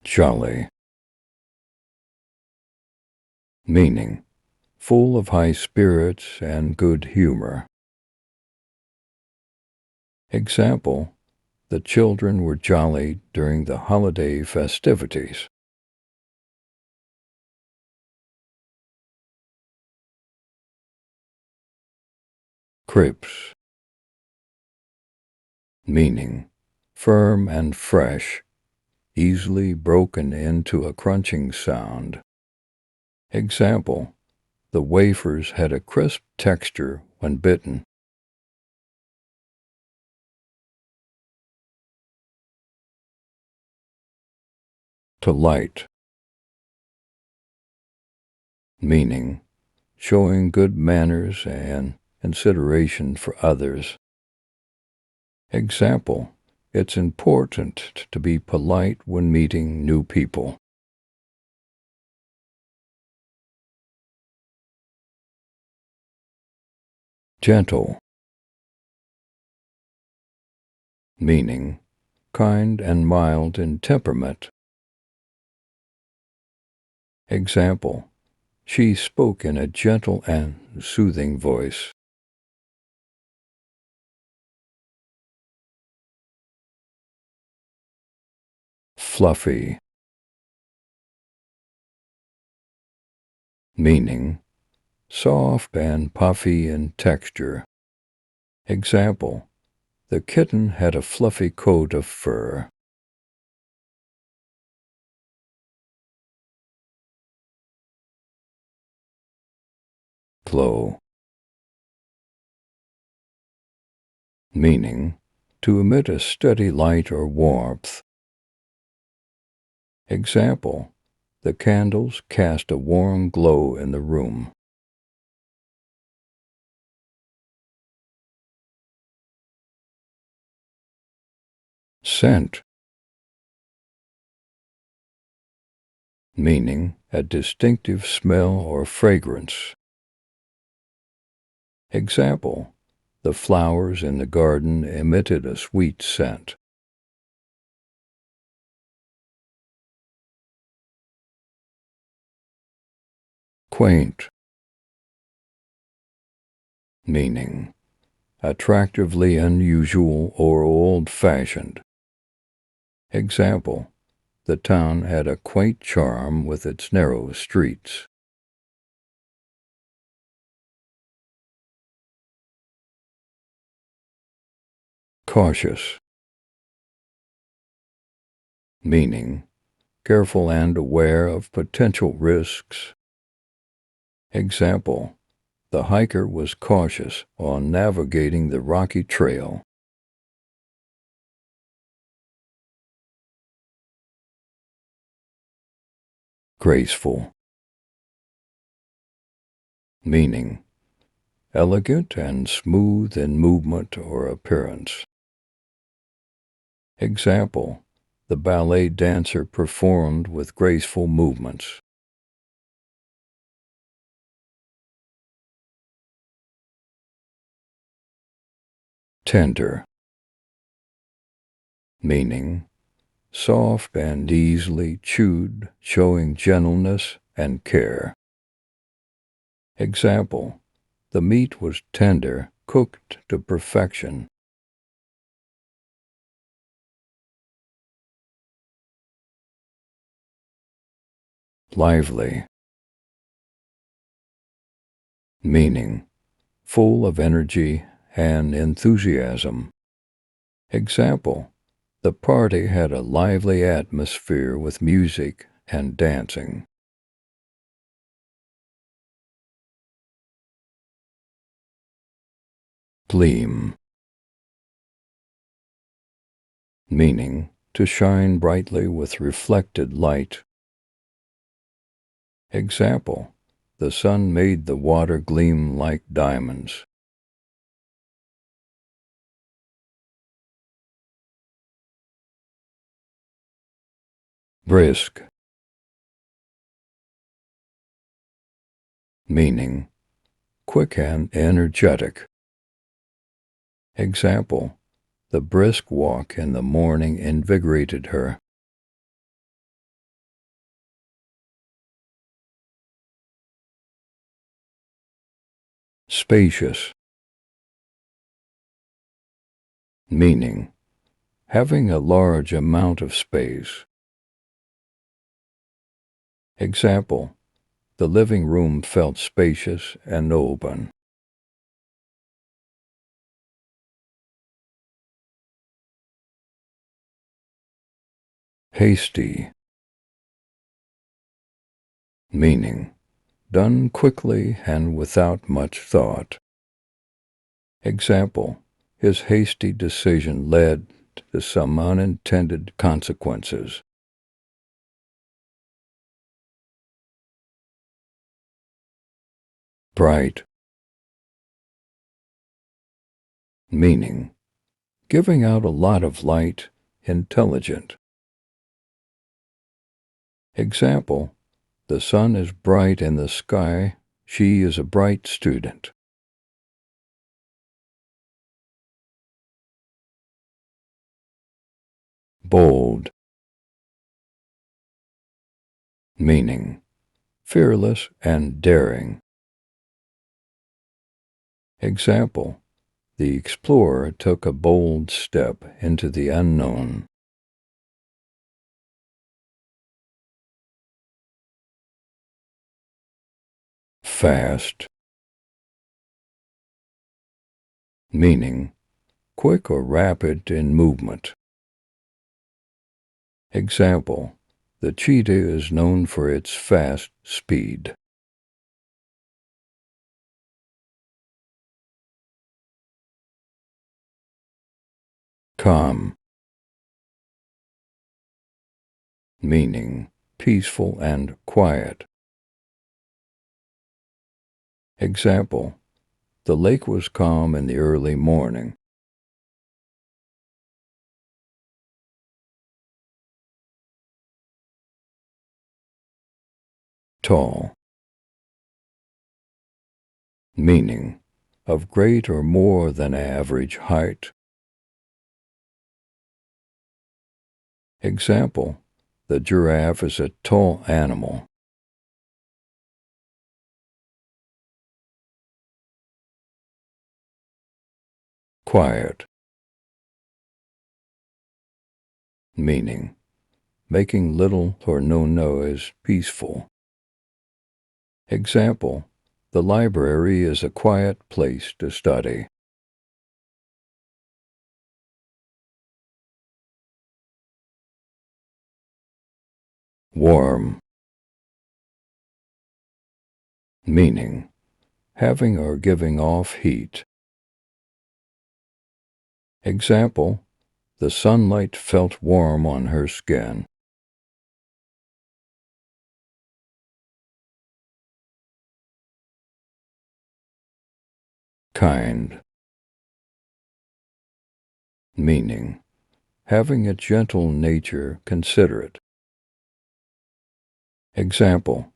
Jolly. Meaning, full of high spirits and good humor. Example, the children were jolly during the holiday festivities. Crisp. Meaning, firm and fresh, easily broken into a crunching sound. Example, the wafers had a crisp texture when bitten. To light. Meaning, showing good manners and consideration for others. Example, it's important to be polite when meeting new people. Gentle. Meaning, kind and mild in temperament. Example, she spoke in a gentle and soothing voice. Fluffy. Meaning, soft and puffy in texture. Example, the kitten had a fluffy coat of fur. Glow. Meaning, to emit a steady light or warmth. Example, the candles cast a warm glow in the room. Scent. Meaning, a distinctive smell or fragrance. Example, the flowers in the garden emitted a sweet scent. Quaint. Meaning, attractively unusual or old-fashioned. Example, the town had a quaint charm with its narrow streets. Cautious. Meaning, careful and aware of potential risks. Example, the hiker was cautious on navigating the rocky trail. Graceful. Meaning, elegant and smooth in movement or appearance. Example, the ballet dancer performed with graceful movements. Tender. Meaning, soft and easily chewed, showing gentleness and care. Example, the meat was tender, cooked to perfection. Lively. Meaning, full of energy and enthusiasm. Example, the party had a lively atmosphere with music and dancing. Gleam. Meaning, to shine brightly with reflected light. Example, the sun made the water gleam like diamonds. Brisk. Meaning, quick and energetic. Example, the brisk walk in the morning invigorated her. Spacious, meaning having a large amount of space. Example, the living room felt spacious and open. Hasty, meaning done quickly and without much thought. Example, his hasty decision led to some unintended consequences. Bright, meaning giving out a lot of light, intelligent. Example, the sun is bright in the sky, she is a bright student. Bold, meaning fearless and daring. Example, the explorer took a bold step into the unknown. Fast, meaning quick or rapid in movement. Example, the cheetah is known for its fast speed. Calm, meaning peaceful and quiet. Example, the lake was calm in the early morning. Tall, meaning of great or more than average height. Example, the giraffe is a tall animal. Quiet, meaning making little or no noise, peaceful. Example, the library is a quiet place to study. Warm, meaning having or giving off heat. Example, the sunlight felt warm on her skin. Kind, meaning having a gentle nature, considerate. Example,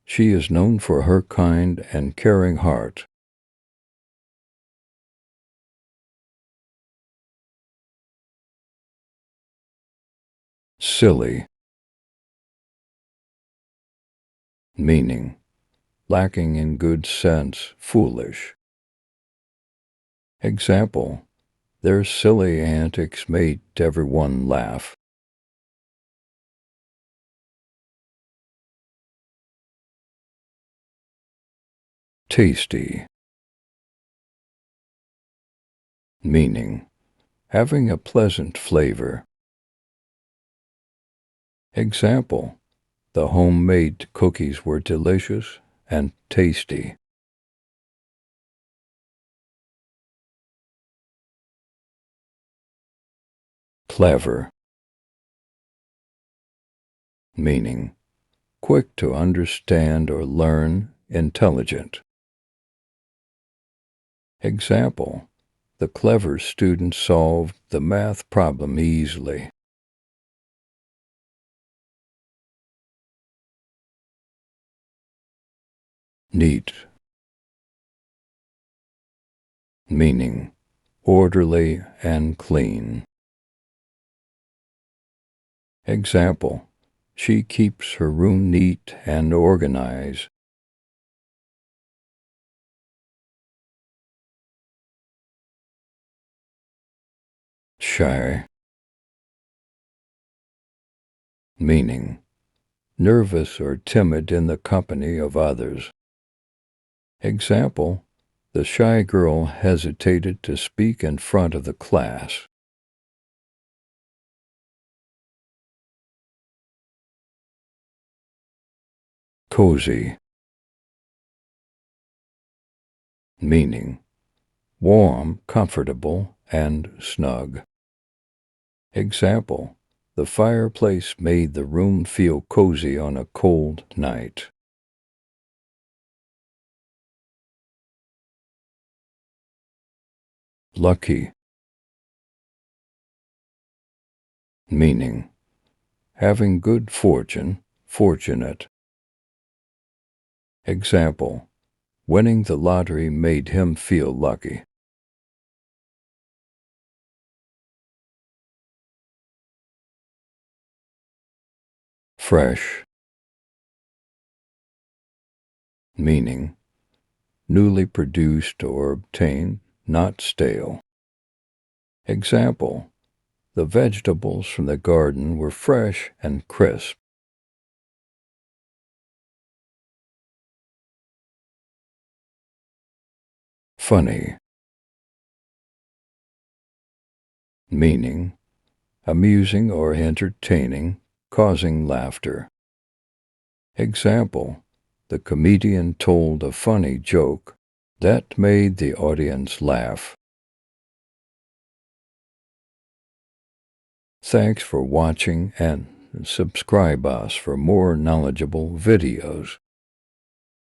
she is known for her kind and caring heart. Silly, meaning lacking in good sense, foolish. Example, their silly antics made everyone laugh. Tasty, meaning having a pleasant flavor. Example, the homemade cookies were delicious and tasty. Clever, meaning quick to understand or learn, intelligent. Example, the clever student solved the math problem easily. Neat, meaning orderly and clean. Example, she keeps her room neat and organized. Shy, meaning nervous or timid in the company of others. Example, the shy girl hesitated to speak in front of the class. Cozy, meaning warm, comfortable, and snug. Example, the fireplace made the room feel cozy on a cold night. Lucky, meaning having good fortune, fortunate. Example, winning the lottery made him feel lucky. Fresh, meaning newly produced or obtained, not stale. Example, the vegetables from the garden were fresh and crisp. Funny, meaning amusing or entertaining, causing laughter. Example, the comedian told a funny joke that made the audience laugh. Thanks for watching and subscribe us for more knowledgeable videos.